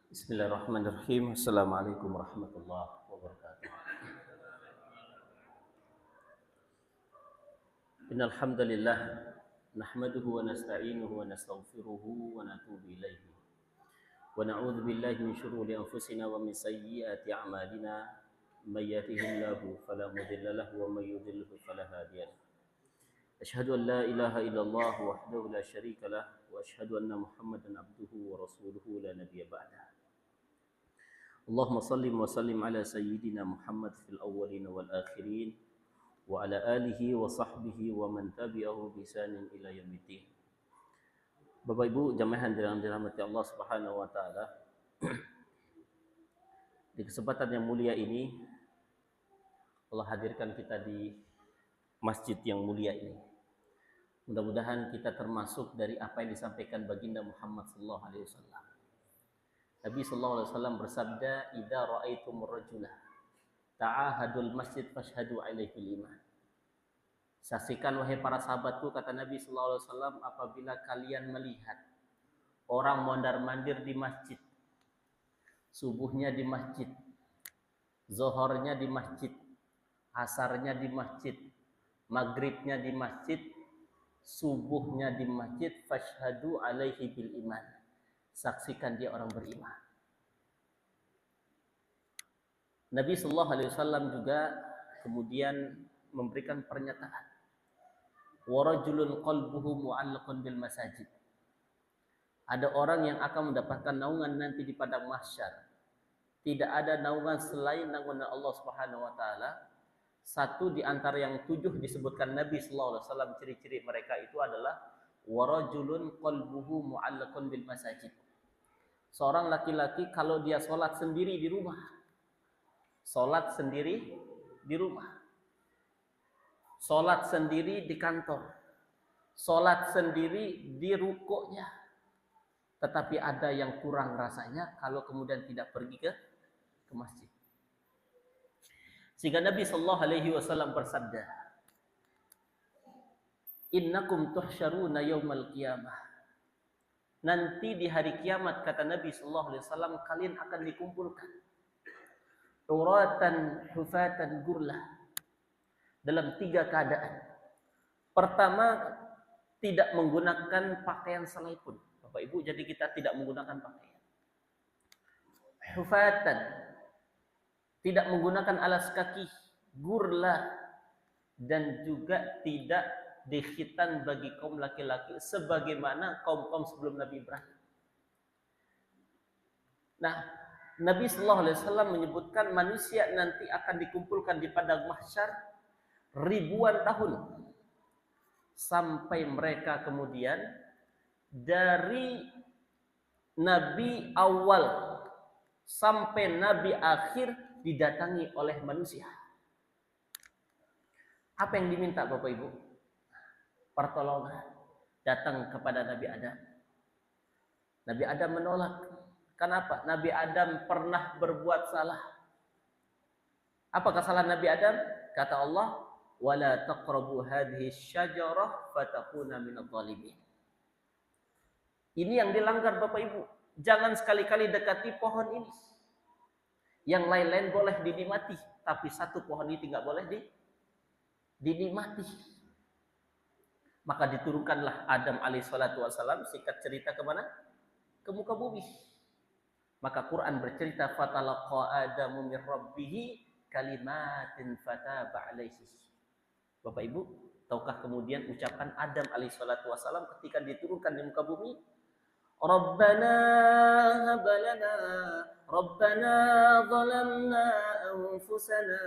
Bismillahirrahmanirrahim. Assalamualaikum warahmatullahi wabarakatuh. Innal hamdalillah nahmaduhu wa nasta'inuhu wa nastaghfiruhu wa natubu ilaihi. Wa na'udzu billahi min shururi anfusina wa min sayyiati a'malina. May yahdihillahu fala mudilla lahu wa may yudlilhu fala hadiya lahu. Asyhadu an la ilaha illallah wahdahu la syarika lah wa asyhadu anna Muhammadan abduhu wa rasuluhu la nabiyya ba'dah. Allahumma salli wa sallim ala sayyidina Muhammad fil awwalin wal akhirin wa ala alihi wa sahbihi wa man tabi'ahu bi ihsanin ila yaumiddin. Bapak Ibu jamaah yang dirahmati Allah Subhanahu wa taala. Di kesempatan yang mulia ini Allah hadirkan kita di masjid yang mulia ini. Mudah-mudahan kita termasuk dari apa yang disampaikan baginda Muhammad sallallahu alaihi wasallam. Nabi sallallahu alaihi wasallam bersabda, "Idza ra'aitumur rajula ta'ahadul masjid fashhadu alaihi bil iman." Saksikan wahai para sahabatku, kata Nabi sallallahu alaihi wasallam, apabila kalian melihat orang mondar-mandir di masjid, subuhnya di masjid, zuhurnya di masjid, asarnya di masjid, maghribnya di masjid, subuhnya di masjid, fashhadu alaihi bil iman. Saksikan dia orang beriman. Nabi sallallahu alaihi wasallam juga kemudian memberikan pernyataan, wa rajulun qalbuhu mu'allaqun bil masajid. Ada orang yang akan mendapatkan naungan nanti di padang mahsyar. Tidak ada naungan selain naungan Allah Subhanahu wa taala. Satu di antara yang 7 disebutkan Nabi sallallahu alaihi wasallam, ciri-ciri mereka itu adalah wa rajulun qalbuhu mu'allaqun bil masajid. Seorang laki-laki kalau dia sholat sendiri di rumah, sholat sendiri di rumah, sholat sendiri di kantor, sholat sendiri di rukuknya, tetapi ada yang kurang rasanya kalau kemudian tidak pergi ke masjid. Sehingga Nabi sallallahu alaihi wasallam bersabda, "Innakum tuhsyaruna yaumal qiyamah." Nanti di hari kiamat, kata Nabi sallallahu alaihi wasallam, kalian akan dikumpulkan uratan hufatan gurlah dalam 3 keadaan. Pertama, tidak menggunakan pakaian selai-pun. Bapak Ibu, jadi kita tidak menggunakan pakaian. Hufatan, tidak menggunakan alas kaki, gurlah, dan juga tidak dikhitan bagi kaum laki-laki sebagaimana kaum-kaum sebelum Nabi Ibrahim. Nah, Nabi sallallahu alaihi wasallam menyebutkan manusia nanti akan dikumpulkan di padang mahsyar ribuan tahun sampai mereka kemudian dari nabi awal sampai nabi akhir didatangi oleh manusia. Apa yang diminta Bapak Ibu? Pertolongan datang kepada Nabi Adam. Nabi Adam menolak. Kenapa? Nabi Adam pernah berbuat salah. Apa kesalahan Nabi Adam? Kata Allah, "Wala taqrabu hadhihi syajarah fatakuna minadh dhalimin." Ini yang dilanggar Bapak Ibu. Jangan sekali-kali dekati pohon ini. Yang lain-lain boleh dinikmati, tapi satu pohon ini tidak boleh dinikmati. Maka diturunkanlah Adam alaihissalatu wassalam, singkat cerita kemana? Ke muka bumi. Maka Quran bercerita, fatalaqa Adamu min rabbih kalimatin fataba alaihi. Bapak Ibu, tahukah kemudian ucapan Adam alaihissalatu wassalam ketika diturunkan di muka bumi? Rabbana habalana Rabbana zalamna anfusana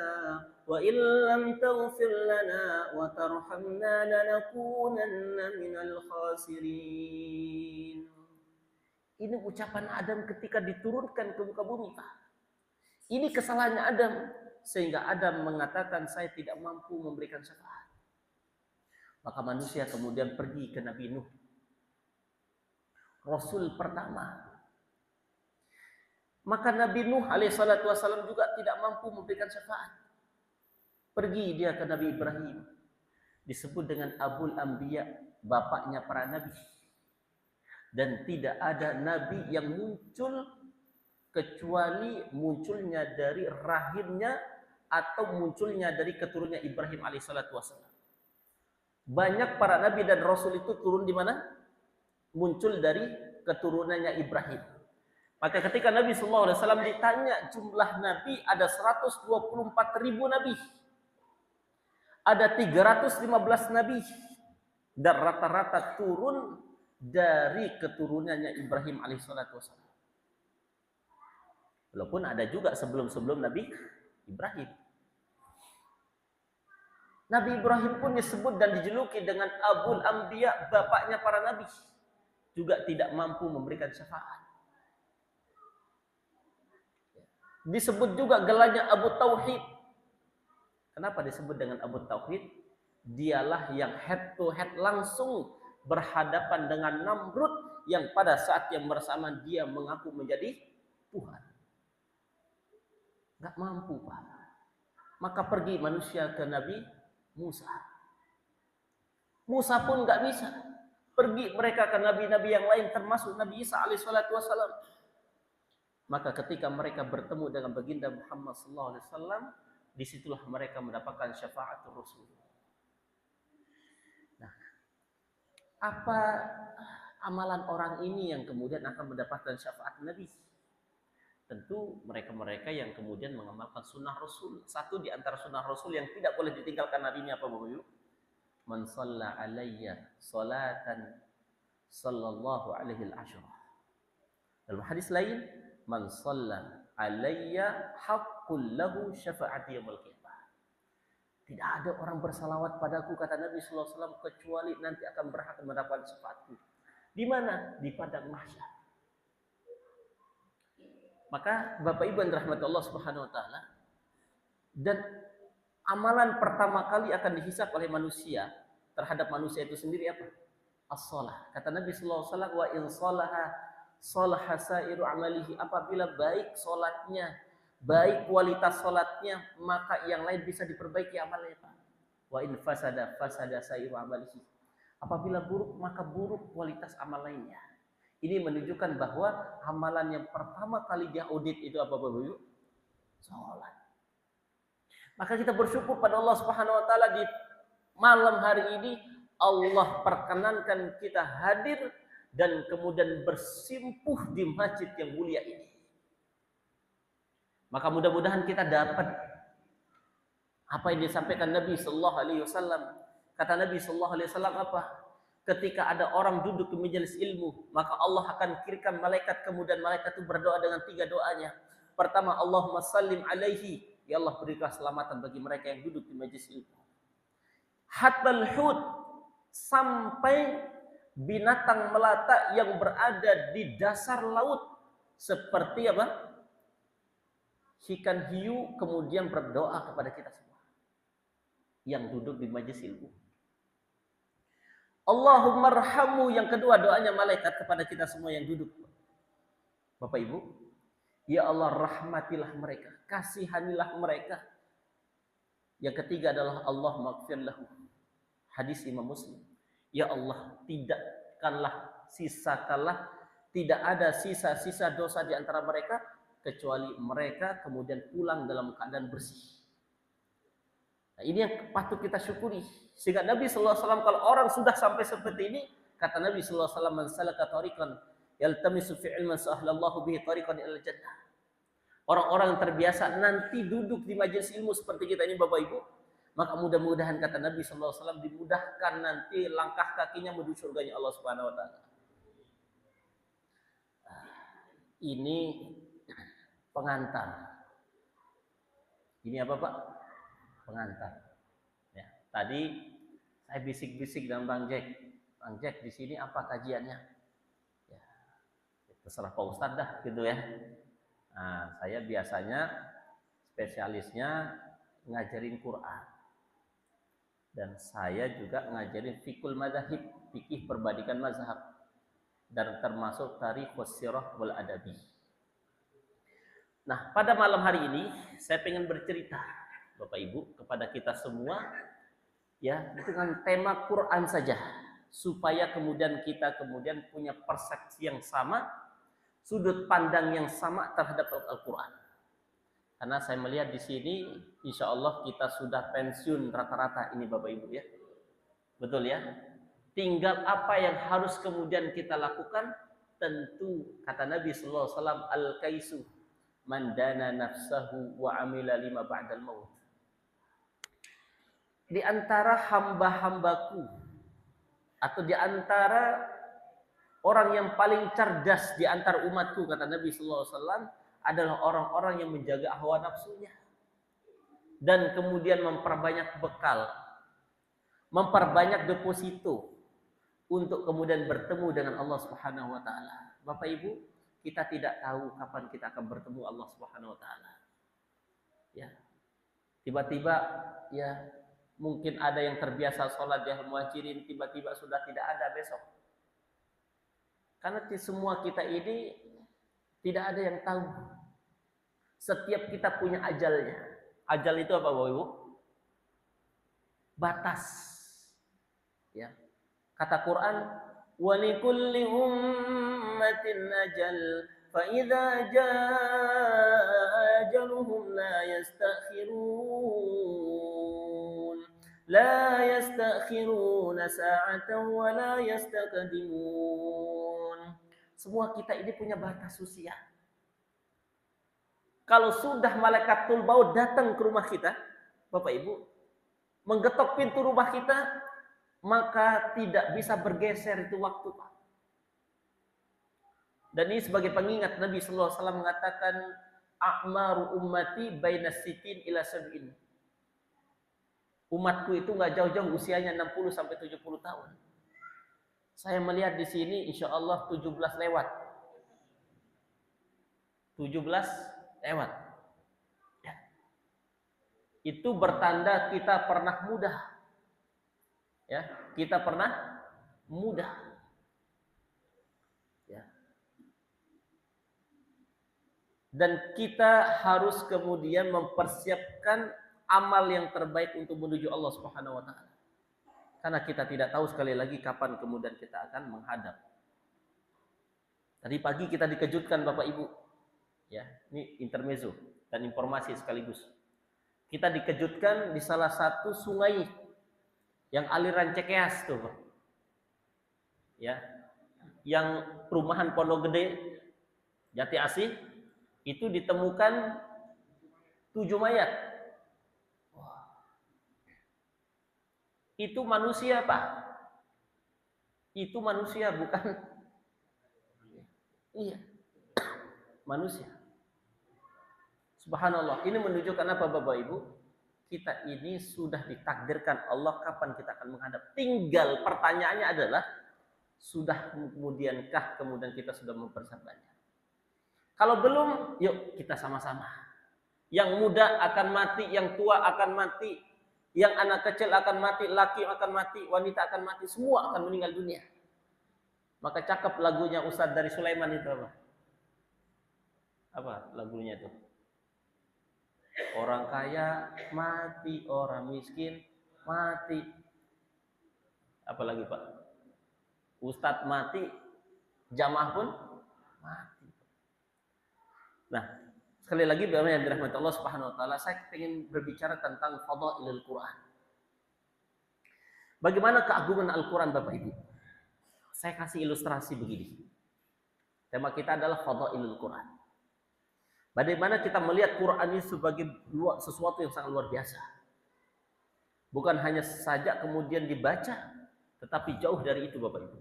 wa illam taghfir lana wa tarhamna lanakunanna minal khasirin. Ini ucapan Adam ketika diturunkan ke muka bumi. Ini kesalahannya Adam, sehingga Adam mengatakan, saya tidak mampu memberikan syafaat. Maka manusia kemudian pergi ke Nabi Nuh, Rasul pertama. Maka Nabi Nuh alaihissalatu wassalam juga tidak mampu memberikan syafaat. Pergi dia ke Nabi Ibrahim, disebut dengan Abul Anbiya, bapaknya para nabi. Dan tidak ada nabi yang muncul kecuali munculnya dari rahimnya atau munculnya dari keturunannya Ibrahim alaihissalatu wassalam. Banyak para nabi dan rasul itu turun di mana? Muncul dari keturunannya Ibrahim. Maka ketika Nabi SAW ditanya jumlah nabi, ada 124.000 nabi. Ada 315 nabi. Dan rata-rata turun dari keturunannya Ibrahim alaihissalatu wassalam. Walaupun ada juga sebelum-sebelum Nabi Ibrahim. Nabi Ibrahim pun disebut dan dijuluki dengan Abul Anbiya, bapaknya para nabi. Juga tidak mampu memberikan syafaat. Disebut juga gelarnya Abu Tauhid. Kenapa disebut dengan Abu Tauhid? Dialah yang head to head langsung berhadapan dengan Namrud yang pada saat yang bersamaan dia mengaku menjadi Tuhan. Gak mampu, Pak. Maka pergi manusia ke Nabi Musa. Musa pun gak bisa. Pergi mereka ke nabi-nabi yang lain termasuk Nabi Isa alaihissalatu wassalam. Maka ketika mereka bertemu dengan baginda Muhammad sallallahu alaihi wasallam, disitulah mereka mendapatkan syafaatul Rasul. Nah, apa amalan orang ini yang kemudian akan mendapatkan syafaat Nabi? Tentu mereka-mereka yang kemudian mengamalkan sunnah Rasul. Satu di antara sunnah Rasul yang tidak boleh ditinggalkan hari ini apa Bapak Ibu? Man shalla alayya salatan sallallahu alaihi al-ashrah. Dalam hadis lain, man shalla alayya haqqul lahu syafa'ati yaumil qiyamah. Tidak ada orang bersalawat padaku, kata Nabi sallallahu alaihi wasallam, kecuali nanti akan berhak mendapatkan syafaatku. Di mana? Di padang mahsyar. Maka Bapak Ibu yang dirahmati Allah Subhanahu wa taala, dan amalan pertama kali akan dihisab oleh manusia terhadap manusia itu sendiri apa? As-shalah. Kata Nabi sallallahu alaihi wasallam, wa in shalaha shalaha sairu amalihi. Apabila baik salatnya, baik kualitas salatnya, maka yang lain bisa diperbaiki amalnya, Pak. Wa in fasada fasada sairu amalihi. Apabila buruk, maka buruk kualitas amal lainnya. Ini menunjukkan bahwa amalan yang pertama kali dia audit itu apa Bapak Ibu? Salat. Maka kita bersyukur pada Allah Subhanahu wa taala di malam hari ini Allah perkenankan kita hadir dan kemudian bersimpuh di masjid yang mulia ini. Maka mudah-mudahan kita dapat apa yang disampaikan Nabi sallallahu alaihi wasallam. Kata Nabi sallallahu alaihi wasallam apa? Ketika ada orang duduk di majelis ilmu, maka Allah akan kirimkan malaikat, kemudian malaikat itu berdoa dengan 3 doanya. Pertama, Allahumma sallim alaihi, ya Allah berikan keselamatan bagi mereka yang duduk di majelis ilmu. Hatal hud, sampai binatang melata yang berada di dasar laut seperti apa? Ikan hiu kemudian berdoa kepada kita semua yang duduk di majelis ilmu. Allahumma arhamu, yang kedua doanya malaikat kepada kita semua yang duduk. Bapak Ibu, ya Allah rahmatilah mereka, kasihanilah mereka. Yang ketiga adalah Allah maghfir lahu. Hadis Imam Muslim. Ya Allah, sisakanlah, tidak ada sisa-sisa dosa di antara mereka kecuali mereka kemudian pulang dalam keadaan bersih. Nah, ini yang patut kita syukuri. Sehingga Nabi sallallahu alaihi wasallam kalau orang sudah sampai seperti ini, kata Nabi sallallahu alaihi wasallam, man salaka tariqan yaltamisu fi ilman sahlallahu bihi tariqan ilal jannah. Orang-orang yang terbiasa nanti duduk di majelis ilmu seperti kita ini Bapak Ibu, maka mudah-mudahan kata Nabi sallallahu alaihi wasallam dimudahkan nanti langkah kakinya menuju surganya Allah Subhanahu wa taala. Ini pengantar. Ini apa, Pak? Pengantar. Ya, tadi saya bisik-bisik dengan Bang Jack. Bang Jack di sini apa kajiannya? Ya, terserah Pak Ustadz dah gitu ya. Nah, saya biasanya spesialisnya ngajarin Quran. Dan saya juga ngajarin fikul madzhab, fikih perbandingan mazhab, dan termasuk tarikh wasirah wal adabi. Nah, pada malam hari ini saya ingin bercerita Bapak Ibu kepada kita semua ya dengan tema Quran saja, supaya kemudian kita punya persepsi yang sama, sudut pandang yang sama terhadap Al-Quran. Karena saya melihat di sini, insya Allah kita sudah pensiun rata-rata ini Bapak Ibu ya. Betul ya? Tinggal apa yang harus kemudian kita lakukan, tentu kata Nabi sallallahu alaihi wasallam, al-kaisu man dana nafsahu wa amila lima ba'dal maut. Di antara hamba-hambaku atau di antara orang yang paling cerdas di antara umatku, kata Nabi sallallahu alaihi wasallam, adalah orang-orang yang menjaga hawa nafsunya dan kemudian memperbanyak bekal, memperbanyak deposito untuk kemudian bertemu dengan Allah Subhanahu wa taala. Bapak Ibu, kita tidak tahu kapan kita akan bertemu Allah Subhanahu wa taala. Ya. Tiba-tiba ya mungkin ada yang terbiasa sholat di Al-Muhajirin, tiba-tiba sudah tidak ada besok. Karena semua kita ini tidak ada yang tahu. Setiap kita punya ajalnya. Ajal itu apa Bapak Ibu? Batas. Ya. Kata Quran, wa likulli ummatin ajal fa idza jaa ajaluhum la yastakhiruna sa'atan wa la yastaqdimun. Semua kita ini punya batas usia. Kalau sudah malaikatul maut datang ke rumah kita, Bapak Ibu, menggetok pintu rumah kita, maka tidak bisa bergeser itu waktu, Pak. Dan ini sebagai pengingat, Nabi sallallahu alaihi wasallam mengatakan, a'maru ummati baina sitin ila sab'in. Umatku itu nggak jauh-jauh usianya 60 sampai 70 tahun. Saya melihat di sini insya Allah 17 lewat. 17 lewat. Ya. Itu bertanda kita pernah muda. Ya, kita pernah muda. Ya. Dan kita harus kemudian mempersiapkan amal yang terbaik untuk menuju Allah Subhanahu wa taala. Karena kita tidak tahu sekali lagi kapan kemudian kita akan menghadap. Tadi pagi kita dikejutkan Bapak Ibu. Ya, ini intermezzo dan informasi sekaligus. Kita dikejutkan di salah satu sungai yang aliran Cekeas tuh. Ya. Yang perumahan Pondok Gede Jati Asih itu ditemukan 7 mayat. Itu manusia, Pak. Itu manusia, bukan? Iya. Manusia. Subhanallah. Ini menunjukkan apa Bapak Ibu? Kita ini sudah ditakdirkan Allah kapan kita akan menghadap. Tinggal pertanyaannya adalah, sudah kemudian kita sudah mempersiapkannya? Kalau belum, yuk kita sama-sama. Yang muda akan mati, yang tua akan mati, yang anak kecil akan mati, laki akan mati, wanita akan mati, semua akan meninggal dunia. Maka cakep lagunya Ustadz dari Sulaiman itu apa? Apa lagunya itu? Orang kaya mati, orang miskin mati. Apalagi Pak? Ustadz mati, jamaah pun mati. Nah, sekali lagi Bapak yang dirahmati Allah Subhanahu wa taala, saya ingin berbicara tentang fadhailul Quran. Bagaimana keagungan Al-Quran Bapak Ibu? Saya kasih ilustrasi begini. Tema kita adalah fadhailul Quran. Bagaimana kita melihat Quran ini sebagai sesuatu yang sangat luar biasa. Bukan hanya saja kemudian dibaca, tetapi jauh dari itu Bapak Ibu.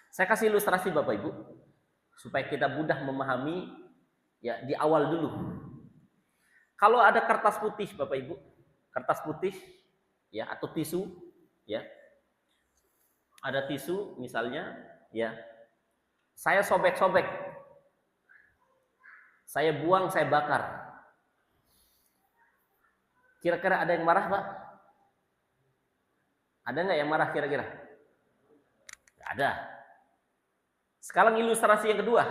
Saya kasih ilustrasi Bapak Ibu, supaya kita mudah memahami ya di awal dulu. Kalau ada kertas putih Bapak Ibu, kertas putih ya atau tisu ya. Ada tisu misalnya ya. Saya sobek-sobek. Saya buang, saya bakar. Kira-kira ada yang marah, Pak? Ada nggak yang marah kira-kira? Nggak ada. Sekarang ilustrasi yang kedua.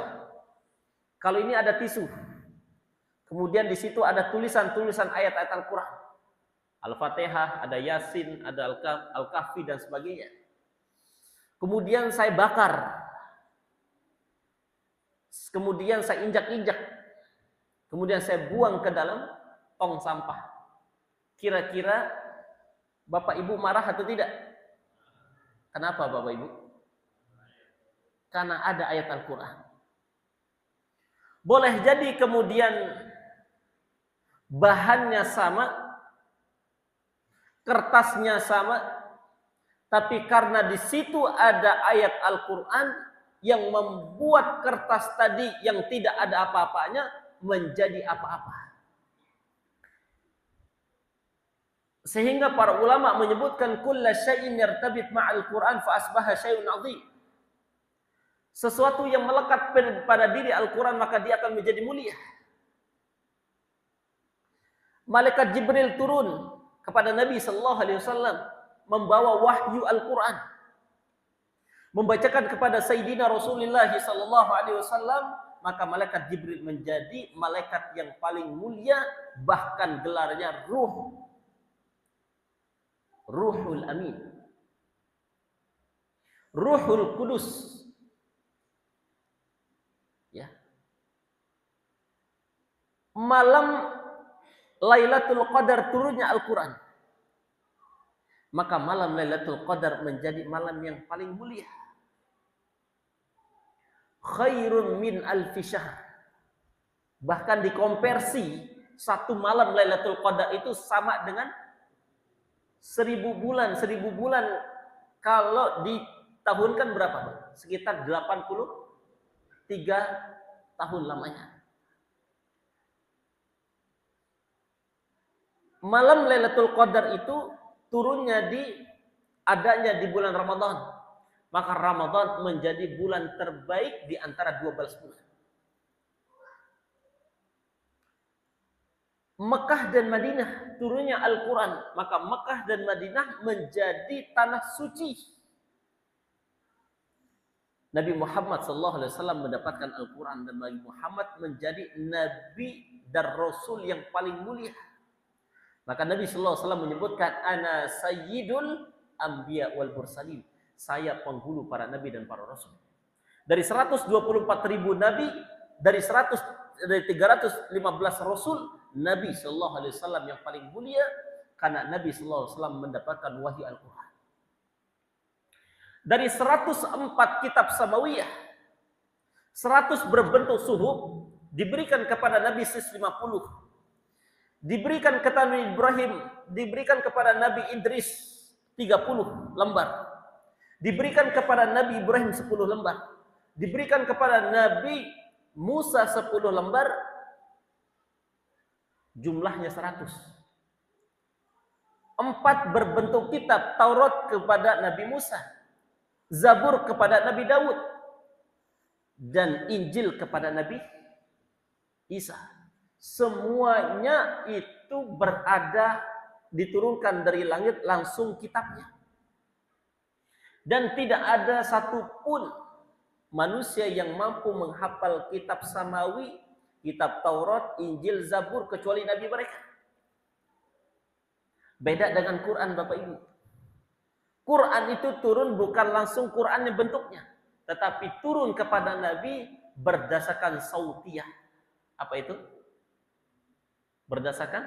Kalau ini ada tisu, kemudian di situ ada tulisan-tulisan ayat-ayat Al-Quran. Al-Fatihah, ada Yasin, ada Al-Kahfi dan sebagainya. Kemudian saya bakar. Kemudian saya injak-injak. Kemudian saya buang ke dalam tong sampah. Kira-kira Bapak Ibu marah atau tidak? Kenapa Bapak Ibu? Karena ada ayat Al-Quran. Boleh jadi kemudian bahannya sama, kertasnya sama, tapi karena di situ ada ayat Al-Quran yang membuat kertas tadi yang tidak ada apa-apanya menjadi apa-apa. Sehingga para ulama menyebutkan kulla syai'in yartabit ma'al Qur'an fa asbaha syai'un 'azim. Sesuatu yang melekat pada diri Al-Quran maka dia akan menjadi mulia. Malaikat Jibril turun kepada Nabi sallallahu alaihi wasallam membawa wahyu Al-Quran. Membacakan kepada Sayyidina Rasulullah sallallahu alaihi wasallam, maka malaikat Jibril menjadi malaikat yang paling mulia, bahkan gelarnya Ruhul Amin, Ruhul Kudus. Ya. Malam Lailatul Qadar turunnya Al-Quran. Maka malam Lailatul Qadar menjadi malam yang paling mulia. Khairun min alfi syahr. Bahkan dikonversi, satu malam Lailatul Qadar itu sama dengan 1000 bulan. 1000 bulan kalau ditahunkan berapa? Sekitar 83 tahun lamanya. Malam Lailatul Qadar itu turunnya adanya di bulan Ramadan. Maka Ramadan menjadi bulan terbaik di antara 12 bulan. Mekah dan Madinah turunnya Al-Quran. Maka Mekah dan Madinah menjadi tanah suci. Nabi Muhammad SAW mendapatkan Al-Quran dan Nabi Muhammad menjadi Nabi dan Rasul yang paling mulia. Maka Nabi SAW menyebutkan, Ana Sayyidul Anbiya wal Mursalin. Saya penghulu para Nabi dan para Rasul. Dari 124.000 Nabi, dari 315 Rasul, Nabi SAW yang paling mulia karena Nabi SAW mendapatkan wahyu Al-Quran. Dari 104 kitab samawiyah, 100 berbentuk suhuf diberikan kepada Nabi 50. Diberikan kepada Nabi Ibrahim, diberikan kepada Nabi Idris 30 lembar. Diberikan kepada Nabi Ibrahim 10 lembar. Diberikan kepada Nabi Musa 10 lembar. Jumlahnya 100. 4 berbentuk kitab, Taurat kepada Nabi Musa, Zabur kepada Nabi Daud, dan Injil kepada Nabi Isa. Semuanya itu berada, diturunkan dari langit langsung kitabnya. Dan tidak ada satupun manusia yang mampu menghafal kitab samawi, kitab Taurat, Injil, Zabur kecuali Nabi mereka. Beda dengan Quran Bapak Ibu. Quran itu turun bukan langsung Quran yang bentuknya, tetapi turun kepada Nabi berdasarkan sautiyah. Apa itu? Berdasarkan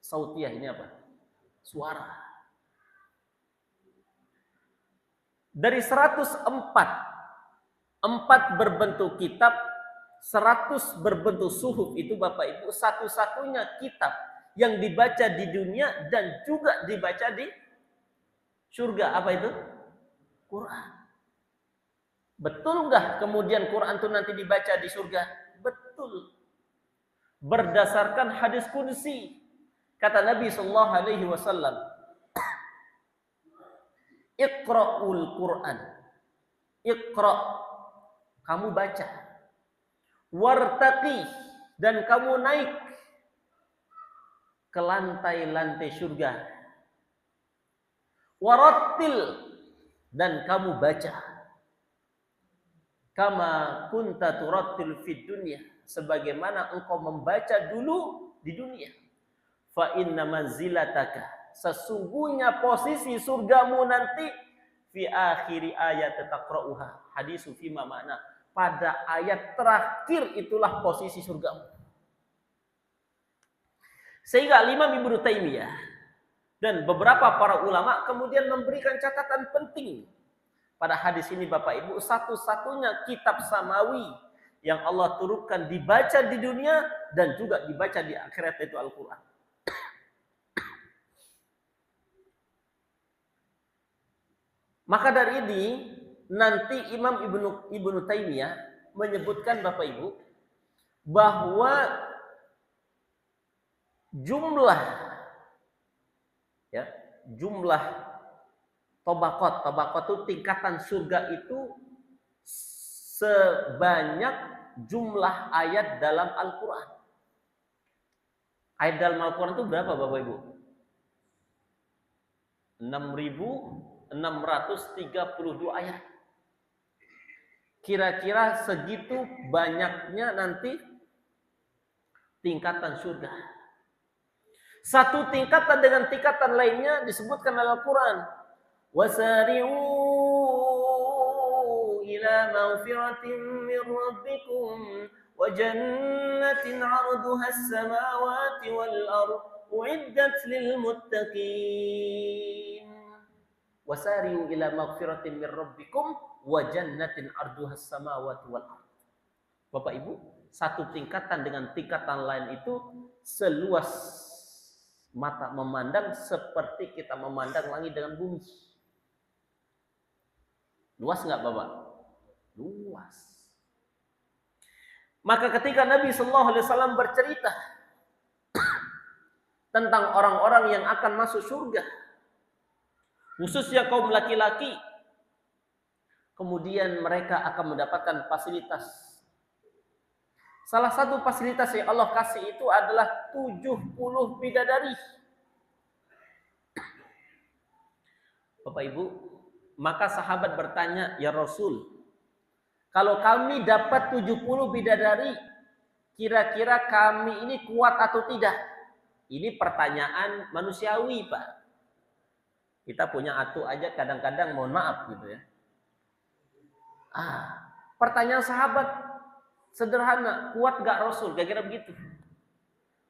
sautiyah ini apa? Suara. Dari 104, 4 berbentuk kitab, 100 berbentuk suhuf itu Bapak Ibu satu-satunya kitab yang dibaca di dunia dan juga dibaca di surga. Apa itu? Quran. Betul nggak kemudian Quran itu nanti dibaca di surga? Betul. Berdasarkan hadis qudsi, kata Nabi sallallahu alaihi wasallam, Iqra'ul Quran. Iqra', kamu baca. Wartaqi, dan kamu naik ke lantai-lantai surga. warattil, dan kamu baca, kama kunta turattil fid dunya, sebagaimana engkau membaca dulu di dunia. Fa inna manzilataka, sesungguhnya posisi surgamu nanti, fi akhiri ayat taqra'uha, hadisu fima makna, pada ayat terakhir itulah posisi surgamu. Sehingga Imam Ibnu Taimiyah dan beberapa para ulama kemudian memberikan catatan penting pada hadis ini, Bapak Ibu. Satu-satunya kitab samawi yang Allah turunkan dibaca di dunia dan juga dibaca di akhirat, itu Al-Quran. Maka dari ini nanti Imam Ibnu Taimiyah menyebutkan, Bapak Ibu, bahwa jumlah tabaqat itu tingkatan surga itu sebanyak jumlah ayat dalam Al-Quran. Ayat dalam Al-Quran itu berapa, Bapak Ibu? 6.632 ayat. Kira-kira segitu banyaknya nanti tingkatan surga. Satu tingkatan dengan tingkatan lainnya disebutkan dalam Al-Quran. Wasari'u ila maghfiratin min rabbikum wa jannatin 'arduha as-samawati wal ardh u'iddat lil muttaqin. Wasari'u ila maghfiratin min rabbikum wa jannatin 'arduha as-samawati wal ardh. Bapak Ibu, satu tingkatan dengan tingkatan lain itu seluas mata memandang seperti kita memandang langit dengan bumi. Luas nggak, Bapak? Luas. Maka ketika Nabi Sallallahu Alaihi Wasallam bercerita tentang orang-orang yang akan masuk surga, khususnya kaum laki-laki, kemudian mereka akan mendapatkan fasilitas. Salah satu fasilitas yang Allah kasih itu adalah 70 bidadari. Bapak Ibu, maka sahabat bertanya, ya Rasul, kalau kami dapat 70 bidadari, kira-kira kami ini kuat atau tidak? Ini pertanyaan manusiawi, Pak. Kita punya atu aja kadang-kadang, mohon maaf gitu ya. Pertanyaan sahabat sederhana, kuat gak Rasul? Kira-kira begitu.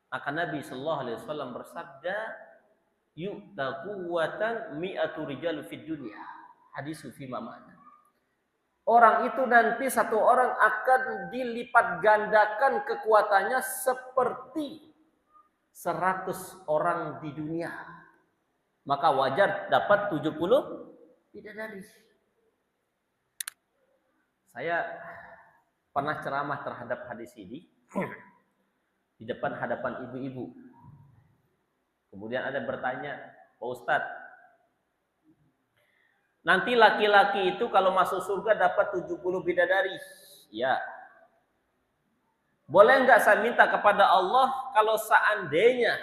Maka Nabi Sallallahu Alaihi Wasallam bersabda, yu'ta quwwatan mi'atu rijal fid dunya. Hadisu fima ma'na. Orang itu nanti satu orang akan dilipat gandakan kekuatannya seperti 100 orang di dunia. Maka wajar dapat 70 bidadari. Saya pernah ceramah terhadap hadis ini di depan hadapan ibu-ibu. Kemudian ada bertanya, Pak Ustadz, nanti laki-laki itu kalau masuk surga dapat 70 bidadari. Ya. Boleh nggak saya minta kepada Allah kalau seandainya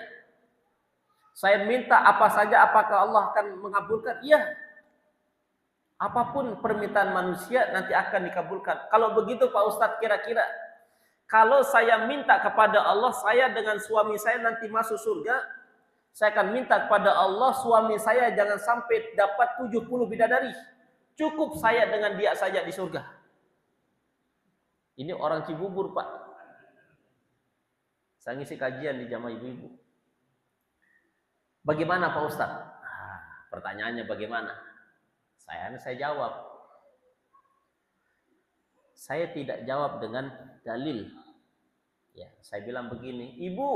saya minta apa saja, apakah Allah akan mengabulkan? Iya. Apapun permintaan manusia nanti akan dikabulkan. Kalau begitu Pak Ustadz, kira-kira kalau saya minta kepada Allah, saya dengan suami saya nanti masuk surga, saya akan minta kepada Allah, suami saya jangan sampai dapat 70 bidadari. Cukup saya dengan dia saja di surga. Ini orang Cibubur, Pak. Saya ngisi kajian di jamaah ibu-ibu. Bagaimana Pak Ustadz? Pertanyaannya bagaimana? Saya jawab. Saya tidak jawab dengan dalil. Ya, saya bilang begini, Ibu,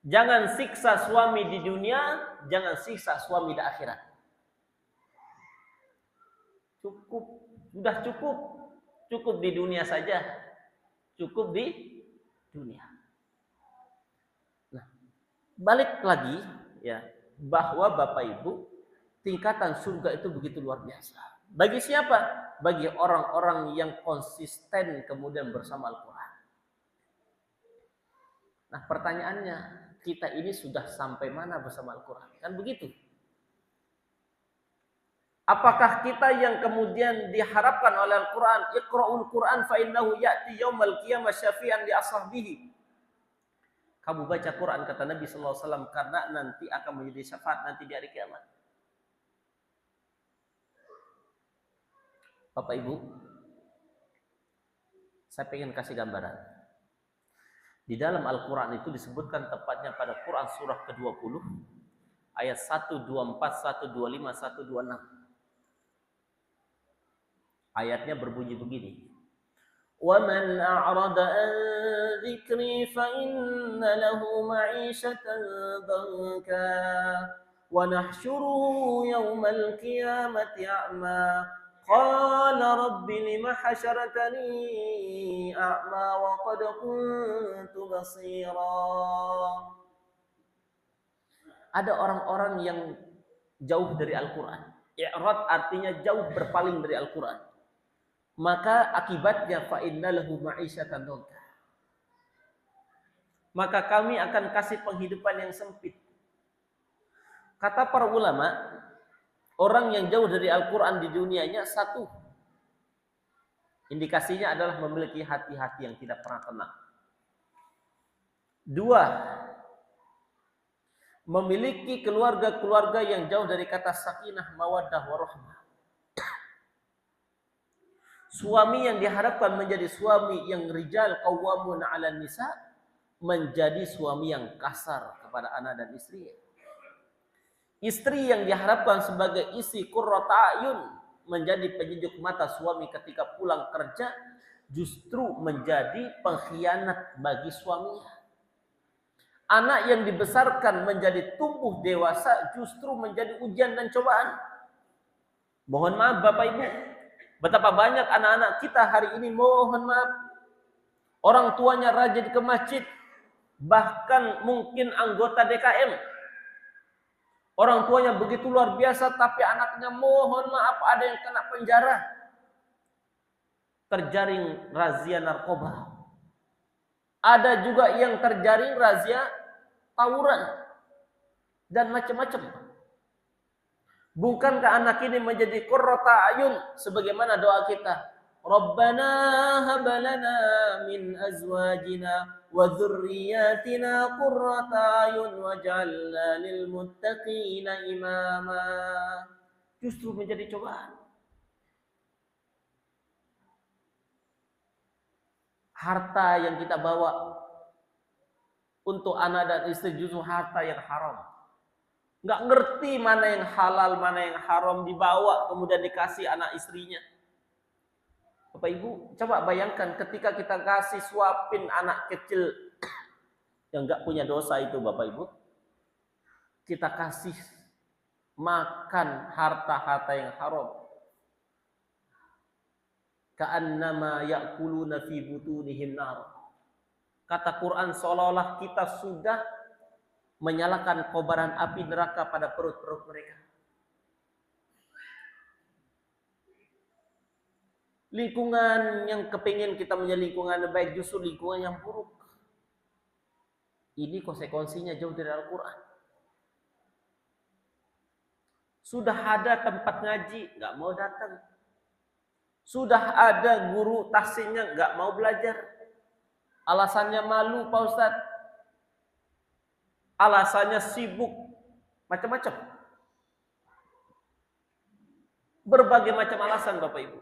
jangan siksa suami di dunia, jangan siksa suami di akhirat. Sudah cukup di dunia saja. Cukup di dunia. Nah, balik lagi ya, bahwa Bapak Ibu, tingkatan surga itu begitu luar biasa. Bagi siapa? Bagi orang-orang yang konsisten kemudian bersama Al-Quran. Nah, pertanyaannya, kita ini sudah sampai mana bersama Al-Quran? Kan begitu. Apakah kita yang kemudian diharapkan oleh Al-Quran, Iqra'ul Quran fa innahu ya'ti yaumal qiyamah syafi'an li ashabihi. Kamu baca Quran, kata Nabi sallallahu alaihi wasallam, karena nanti akan menjadi syafaat nanti di hari kiamat. Bapak Ibu, saya ingin kasih gambaran. Di dalam Al-Quran itu disebutkan tepatnya pada Quran surah ke-20 ayat 124, 125, 126. Ayatnya berbunyi begini. وَمَنْ أَعْرَضَ عَنْ ذِكْرِي فَإِنَّ لَهُ مَعِيشَةً ضَنكًا وَنَحْشُرُهُ يَوْمَ الْقِيَامَةِ أَعْمَى قَالَ رَبِّ لِمَ حَشَرْتَنِي أَعْمَى وَقَدْ كُنْتُ بَصِيرًا. Ada orang-orang yang jauh dari Al-Quran. I'rad artinya jauh berpaling dari Al-Quran. Maka akibatnya fa innalahu ma'isyatan dhanka. Maka kami akan kasih penghidupan yang sempit. Kata para ulama, orang yang jauh dari Al-Quran di dunianya, satu, indikasinya adalah memiliki hati-hati yang tidak pernah tenang. Dua, memiliki keluarga-keluarga yang jauh dari kata sakinah, mawaddah, warahmah. Suami yang diharapkan menjadi suami yang rijal qawwamun 'alan nisa menjadi suami yang kasar kepada anak dan istri. Istri yang diharapkan sebagai istri qurrata ayun menjadi penyejuk mata suami ketika pulang kerja justru menjadi pengkhianat bagi suaminya. Anak yang dibesarkan menjadi tumbuh dewasa justru menjadi ujian dan cobaan. Mohon maaf Bapak Ibu, betapa banyak anak-anak kita hari ini, mohon maaf, orang tuanya rajin ke masjid, bahkan mungkin anggota DKM. Orang tuanya begitu luar biasa, tapi anaknya mohon maaf ada yang kena penjara. Terjaring razia narkoba. Ada juga yang terjaring razia tawuran. Dan macam-macam. Bukankah anak ini menjadi qurrata ayun sebagaimana doa kita? Rabbana hab lana min azwajina wa dzurriyyatina qurrata ayun waj'alna lil muttaqina imama. Justru menjadi cobaan. Harta yang kita bawa untuk anak dan istri justru harta yang haram. Nggak ngerti mana yang halal, mana yang haram, dibawa kemudian dikasih anak istrinya. Bapak Ibu, coba bayangkan ketika kita kasih suapin anak kecil yang nggak punya dosa itu Bapak Ibu. Kita kasih makan harta-harta yang haram. Ka'annama ya'kuluna fi butunihim nar. Kata Quran seolah-olah kita sudah menyalakan kobaran api neraka pada perut-perut mereka. Lingkungan yang kepingin kita menjadi lingkungan yang baik justru lingkungan yang buruk. Ini konsekuensinya jauh dari Al-Quran. Sudah ada tempat ngaji, nggak mau datang. Sudah ada guru tahsinnya, nggak mau belajar. Alasannya malu Pak Ustadz. Alasannya sibuk, macam-macam. Berbagai macam alasan Bapak Ibu.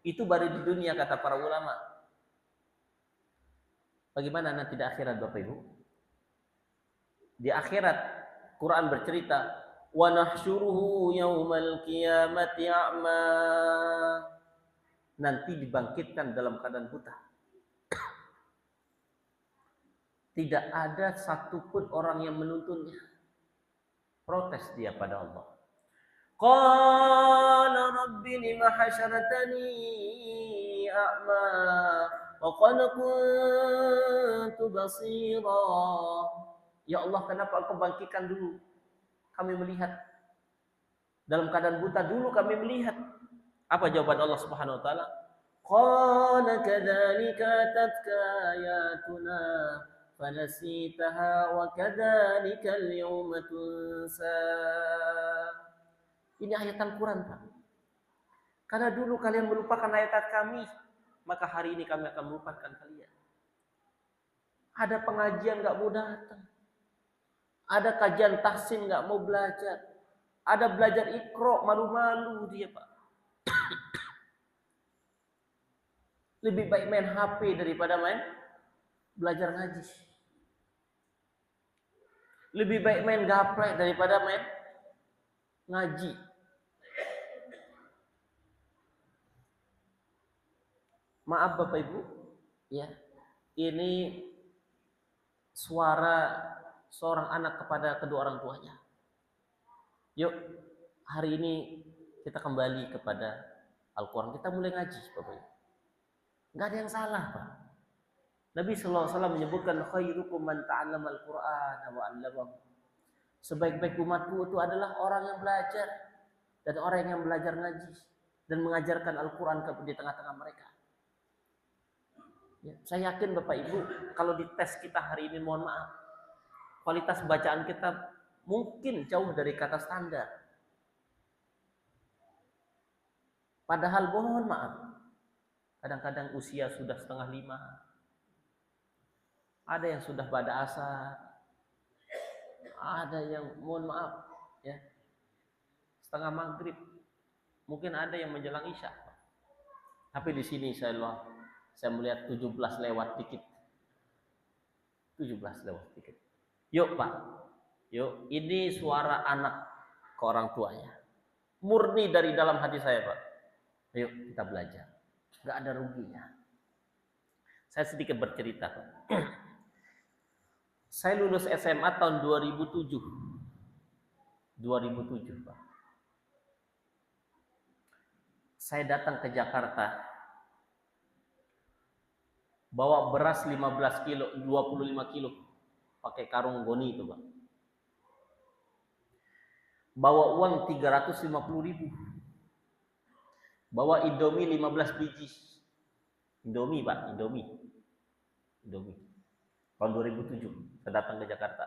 Itu baru di dunia kata para ulama. Bagaimana nanti di akhirat Bapak Ibu? Di akhirat Quran bercerita, wa nahsyuruhu yaumal qiyamati a'ma. Nanti dibangkitkan dalam keadaan buta. Tidak ada satupun orang yang menuntunnya. Protes dia pada Allah. Qala rabbi lima hasyartani a'ma wa qad kuntu basira. Ya Allah, kenapa Engkau bangkitkan dulu? Kami melihat. Dalam keadaan buta dulu kami melihat. Apa jawaban Allah Subhanahu wa taala? Qala kadzalika atatka ayatuna fanasitaha wa kadzalika al-yawma tunsa. Ini ayat Al-Quran, Pak. Karena dulu kalian melupakan ayat kami, maka hari ini kami akan melupakan kalian. Ada pengajian nggak mau datang. Ada kajian tahsin nggak mau belajar. Ada belajar Iqra, malu-malu dia, Pak. Lebih baik main HP daripada belajar ngaji. Lebih baik main gaplek daripada main ngaji. Maaf Bapak Ibu, ya. Ini suara seorang anak kepada kedua orang tuanya. Yuk, hari ini kita kembali kepada Al-Quran. Kita mulai ngaji, Bapak Ibu. Nggak ada yang salah, Pak. Nabi SAW menyebutkan khairukum man ta'allama al-Qur'an wa 'allamahu. Sebaik-baik umatku itu adalah orang yang belajar dan orang yang belajar ngaji dan mengajarkan Al-Quran di tengah-tengah mereka. Ya, saya yakin Bapak Ibu, kalau di tes kita hari ini, mohon maaf, kualitas bacaan kita mungkin jauh dari kata standar. Padahal mohon maaf, kadang-kadang usia sudah 4:30, ada yang sudah pada asar, ada yang mohon maaf ya 3:30 maghrib, mungkin ada yang menjelang isya. Tapi di sini saya melihat 17 lewat dikit. 17 lewat dikit. Yuk Pak, yuk, ini suara anak ke orang tuanya. Murni dari dalam hati saya, Pak. Yuk kita belajar. Gak ada ruginya. Saya sedikit bercerita, Pak. Saya lulus SMA tahun 2007. 2007, Pak. Saya datang ke Jakarta. Bawa beras 15 kilo, 25 kilo. Pakai karung goni itu, Pak. Bawa uang 350.000. Bawa Indomie 15 biji. Indomie, Pak, Indomie. Tahun 2007 saya datang ke Jakarta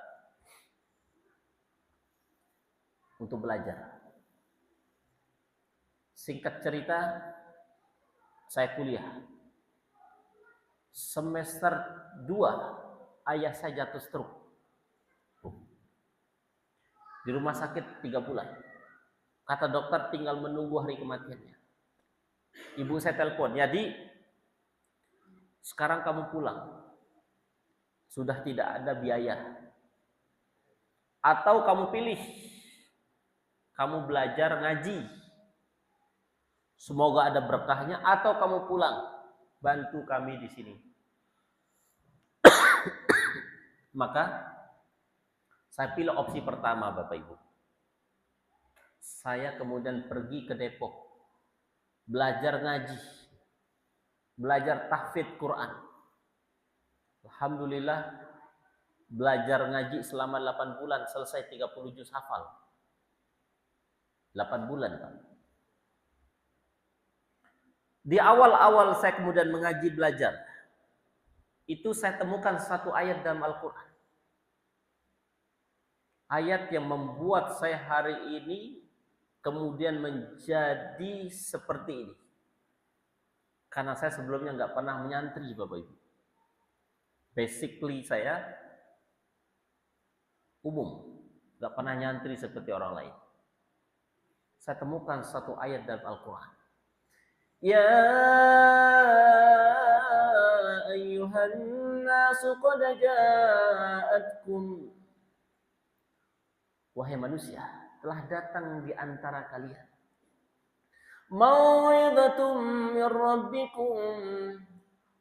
untuk belajar. Singkat cerita, saya kuliah. Semester 2 ayah saya jatuh stroke. Di rumah sakit 3 bulan. Kata dokter tinggal menunggu hari kematiannya. Ibu saya telepon, "Yadi, sekarang kamu pulang. Sudah tidak ada biaya. Atau kamu pilih, kamu belajar ngaji. Semoga ada berkahnya, atau kamu pulang, bantu kami di sini." Maka saya pilih opsi pertama, Bapak Ibu. Saya kemudian pergi ke Depok, belajar ngaji, belajar tahfidz Quran. Alhamdulillah, belajar ngaji selama 8 bulan, selesai 30 juz hafal. 8 bulan, Pak. Di awal-awal saya kemudian mengaji belajar, itu saya temukan satu ayat dalam Al-Quran. Ayat yang membuat saya hari ini kemudian menjadi seperti ini. Karena saya sebelumnya nggak pernah menyantri, Bapak Ibu. Basically saya umum, nggak pernah nyantri seperti orang lain. Saya temukan satu ayat dalam Al-Quran. Ya ayyuhan nasu qad ja'atkum, wahai manusia, telah datang di antara kalian mau'idhatum min rabbikum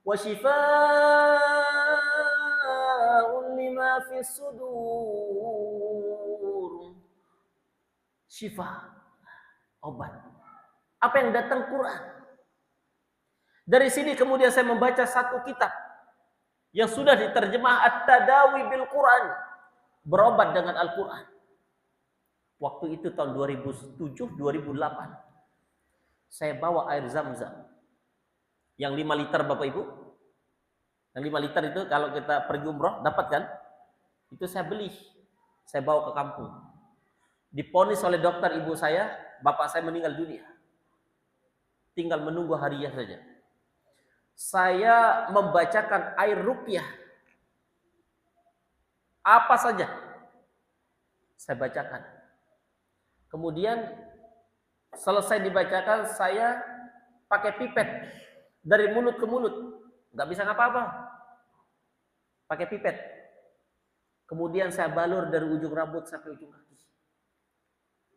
wa shifaa'un lima fis sudur. Syifa, obat. Apa yang datang? Quran. Dari sini kemudian saya membaca satu kitab yang sudah diterjemah, At-Tadawi bil Quran, berobat dengan Al-Quran. Waktu itu tahun 2007-2008. Saya bawa air Zam-Zam yang 5 liter, Bapak Ibu. Yang 5 liter itu kalau kita pergi umroh dapat kan? Itu saya beli. Saya bawa ke kampung. Diponis oleh dokter ibu saya, bapak saya meninggal dunia. Tinggal menunggu harinya saja. Saya membacakan air ruqyah. Apa saja saya bacakan. Kemudian selesai dibacakan, saya pakai pipet dari mulut ke mulut. Nggak bisa ngapa-apa. Pakai pipet. Kemudian saya balur dari ujung rambut sampai ujung kaki.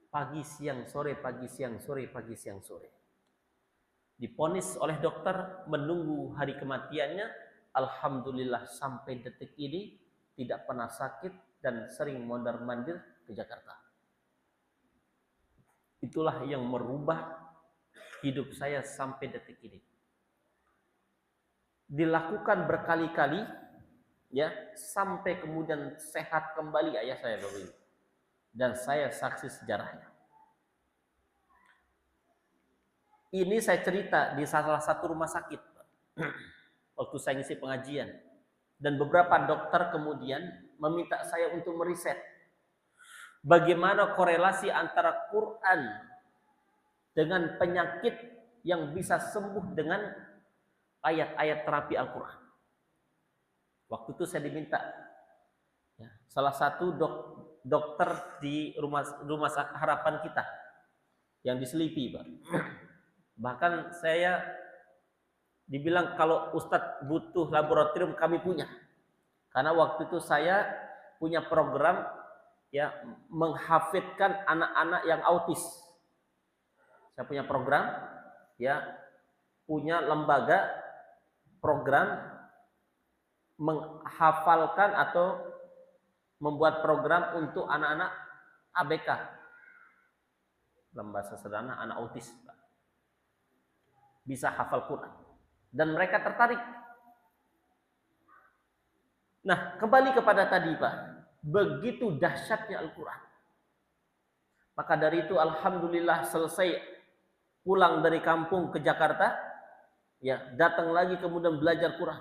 Pagi, siang, sore, pagi, siang, sore, pagi, siang, sore. Diponis oleh dokter menunggu hari kematiannya. Alhamdulillah sampai detik ini tidak pernah sakit dan sering mondar-mandir ke Jakarta. Itulah yang merubah hidup saya sampai detik ini. Dilakukan berkali-kali, ya, sampai kemudian sehat kembali ayah saya Bapak Ibu. Dan saya saksi sejarahnya. Ini saya cerita di salah satu rumah sakit waktu saya ngisi pengajian, dan beberapa dokter kemudian meminta saya untuk meriset bagaimana korelasi antara Quran dengan penyakit yang bisa sembuh dengan ayat-ayat terapi Al-Quran. Waktu itu saya diminta, ya, salah satu dokter di rumah harapan kita yang di Selipi, Pak. Bahkan saya dibilang kalau Ustadz butuh laboratorium, kami punya. Karena waktu itu saya punya program, ya, menghafidkan anak-anak yang autis. Saya punya program, ya, punya lembaga program menghafalkan atau membuat program untuk anak-anak ABK. Dalam bahasa sederhana, anak autis, Pak. Bisa hafal Quran. Dan mereka tertarik. Nah, kembali kepada tadi, Pak. Begitu dahsyatnya Al-Quran. Maka dari itu, alhamdulillah selesai pulang dari kampung ke Jakarta, ya, datang lagi kemudian belajar Quran.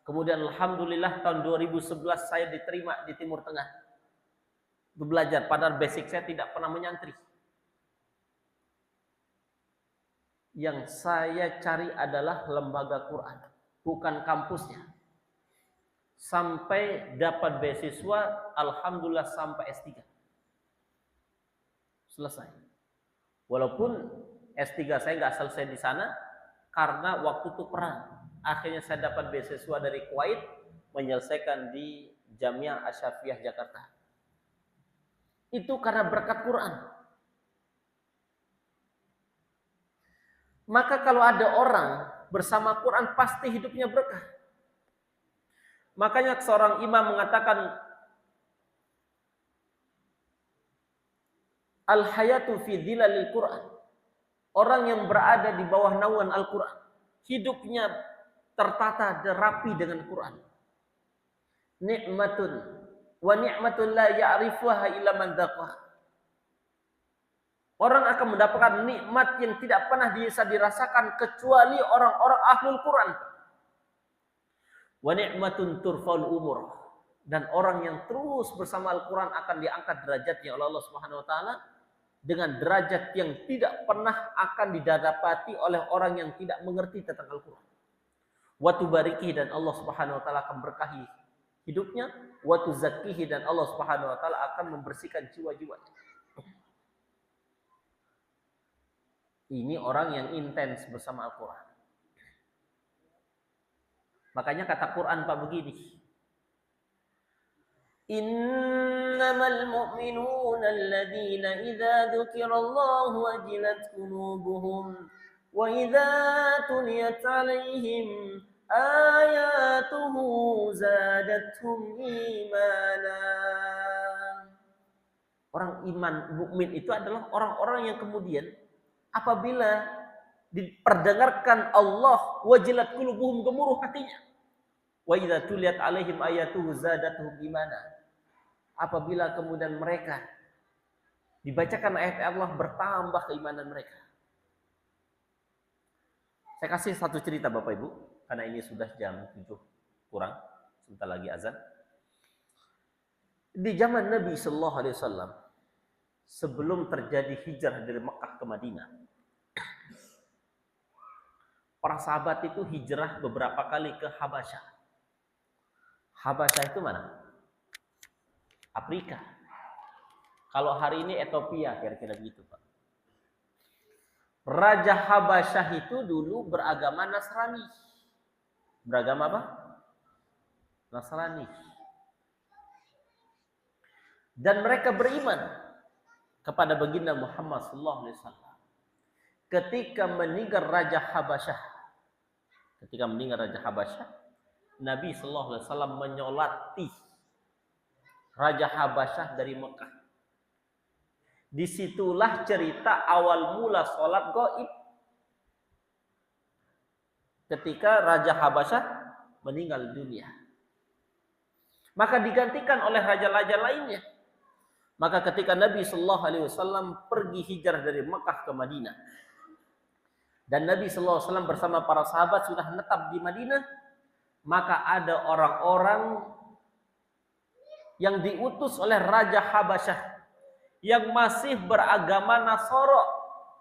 Kemudian alhamdulillah tahun 2011 saya diterima di Timur Tengah. Belajar, padahal basic saya tidak pernah menyantri. Yang saya cari adalah lembaga Quran, bukan kampusnya. Sampai dapat beasiswa, alhamdulillah sampai S3. Selesai. Walaupun S3 saya nggak selesai di sana, karena waktu itu perang. Akhirnya saya dapat beasiswa dari Kuwait, menyelesaikan di Jamiah Asy-Syafiyah Jakarta. Itu karena berkat Quran. Maka kalau ada orang bersama Quran, pasti hidupnya berkah. Makanya seorang imam mengatakan, al-hayatu fi dhilalil Quran. Orang yang berada di bawah naungan Al-Quran, hidupnya tertata dan rapi dengan Quran. Nikmatun wa ni'matun la ya'rifuha illa man dzaqaha. Orang akan mendapatkan nikmat yang tidak pernah bisa dirasakan kecuali orang-orang ahlul Quran. Wa ni'matun turfa'ul umur. Dan orang yang terus bersama Al-Quran akan diangkat derajatnya oleh Allah Subhanahu wa taala dengan derajat yang tidak pernah akan didapati oleh orang yang tidak mengerti tentang Al-Quran. Wa tubarikihi, dan Allah Subhanahu wa taala akan berkahi hidupnya. Wa tuzakkihi, dan Allah Subhanahu wa taala akan membersihkan jiwa-jiwanya. Ini orang yang intens bersama Al-Quran. Makanya kata Quran, Pak, begini. Innamal mu'minuna alladhina idza dzukirallahu wajilat qulubuhum wa idza tuliyat 'alaihim ayatuhu zadatuhum imana. Orang iman mukmin itu adalah orang-orang yang kemudian apabila diperdengarkan Allah, wajilat qulubuhum, gemuruh hatinya. Wa idza tuliyat 'alaihim ayatuhu zadatuhum imana. Apabila kemudian mereka dibacakan ayat Allah, bertambah keimanan mereka. Saya kasih satu cerita Bapak Ibu, karena ini sudah jam 7 kurang, sebentar lagi azan. Di zaman Nabi sallallahu alaihi wasallam, sebelum terjadi hijrah dari Mekah ke Madinah, para sahabat itu hijrah beberapa kali ke Habasyah. Habasyah itu mana? Afrika. Kalau hari ini Ethiopia, kira-kira begitu, Pak. Raja Habasyah itu dulu beragama Nasrani. Beragama apa? Nasrani. Dan mereka beriman kepada baginda Muhammad SAW. Ketika meninggal Raja Habasyah, Nabi SAW menyolati Raja Habasyah dari Mekah. Disitulah cerita awal mula sholat gaib. Ketika Raja Habasyah meninggal dunia, maka digantikan oleh raja-raja lainnya. Maka ketika Nabi SAW pergi hijrah dari Mekah ke Madinah, dan Nabi SAW bersama para sahabat sudah menetap di Madinah, maka ada orang-orang yang diutus oleh Raja Habasyah yang masih beragama Nasoro.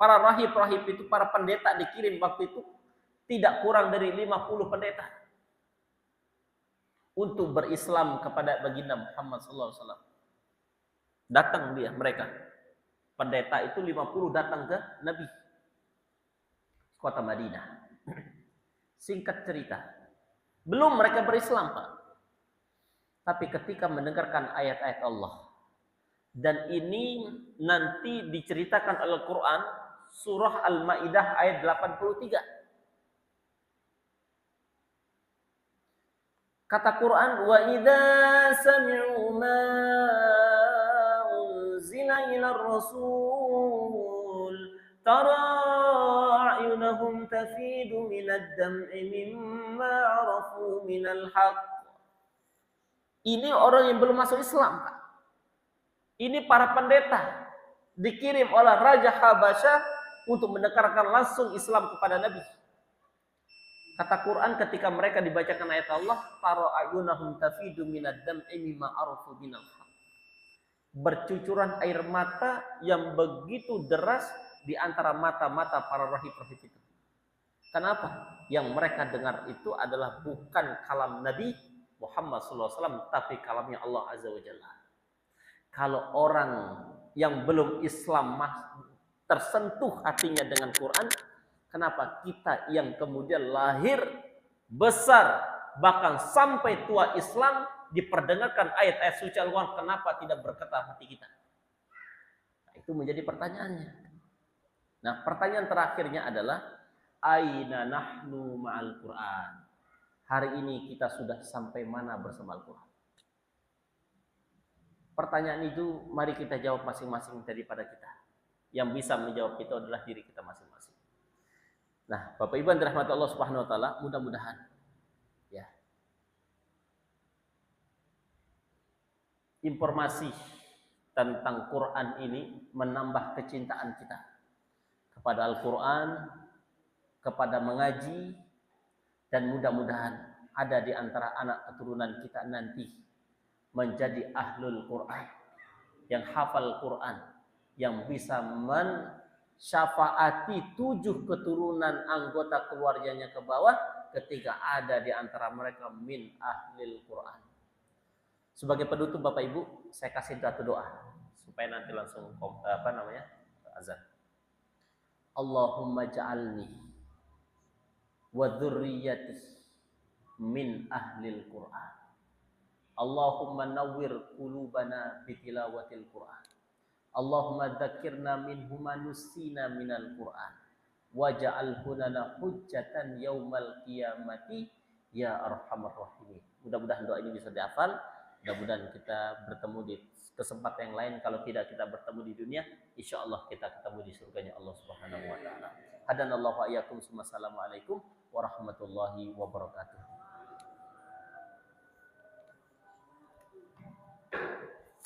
Para rahib-rahib itu, para pendeta dikirim waktu itu, tidak kurang dari 50 pendeta untuk berislam kepada baginda Muhammad SAW. Datang mereka. Pendeta itu 50 datang ke Nabi kota Madinah. Singkat cerita, belum mereka berislam, Pak. Tapi ketika mendengarkan ayat-ayat Allah, dan ini nanti diceritakan oleh Al-Quran, surah Al-Ma'idah ayat 83. Kata Quran, wa idza sami'u ma unzila ila rasul tara a'yunahum tafidu minad dam'i mimma 'arafu minal haqq. Ini orang yang belum masuk Islam, Pak. Ini para pendeta dikirim oleh Raja Habasyah untuk mendekarkan langsung Islam kepada Nabi. Kata Quran, ketika mereka dibacakan ayat Allah, tara ayunahum tafidu minad dam'i mimma arafu minal haq. Bercucuran air mata yang begitu deras di antara mata-mata para rahib-rahib itu. Kenapa? Yang mereka dengar itu adalah bukan kalam Nabi Muhammad SAW, tapi kalamnya Allah Azza wa Jalla. Kalau orang yang belum Islam tersentuh hatinya dengan Quran, kenapa kita yang kemudian lahir, besar, bahkan sampai tua Islam diperdengarkan ayat-ayat suci Al-Quran, kenapa tidak bergetar hati kita? Nah, itu menjadi pertanyaannya. Nah, pertanyaan terakhirnya adalah aina nahnu ma'al Quran? Hari ini kita sudah sampai mana bersama Al-Quran? Pertanyaan itu mari kita jawab masing-masing daripada kita. Yang bisa menjawab itu adalah diri kita masing-masing. Nah, Bapak Ibu yang dirahmati Allah Subhanahu wa taala, mudah-mudahan ya, informasi tentang Quran ini menambah kecintaan kita kepada Al-Quran, kepada mengaji, dan mudah-mudahan ada di antara anak keturunan kita nanti menjadi ahlul Quran, yang hafal Quran, yang bisa mensyafaati 7 keturunan anggota keluarganya ke bawah ketika ada di antara mereka min ahlil Quran. Sebagai penutup Bapak Ibu, saya kasih satu doa supaya nanti langsung azan. Allahumma ja'alni wa dzurriyyati min ahlil Quran. Allahumma nawwir qulubana bitilawatil Quran. Allahumma dzakirna minhu ma nusina minal Quran. Waj'alhu lana hujjatan yaumal qiyamati ya arhamar rahimin. Mudah-mudahan doa ini bisa dihafal. Mudah-mudahan kita bertemu di kesempatan yang lain. Kalau tidak kita bertemu di dunia, insyaallah kita ketemu di surganya Allah Subhanahu wa taala. Hadanallahu wa iyyakum. Assalamualaikum warahmatullahi wabarakatuh.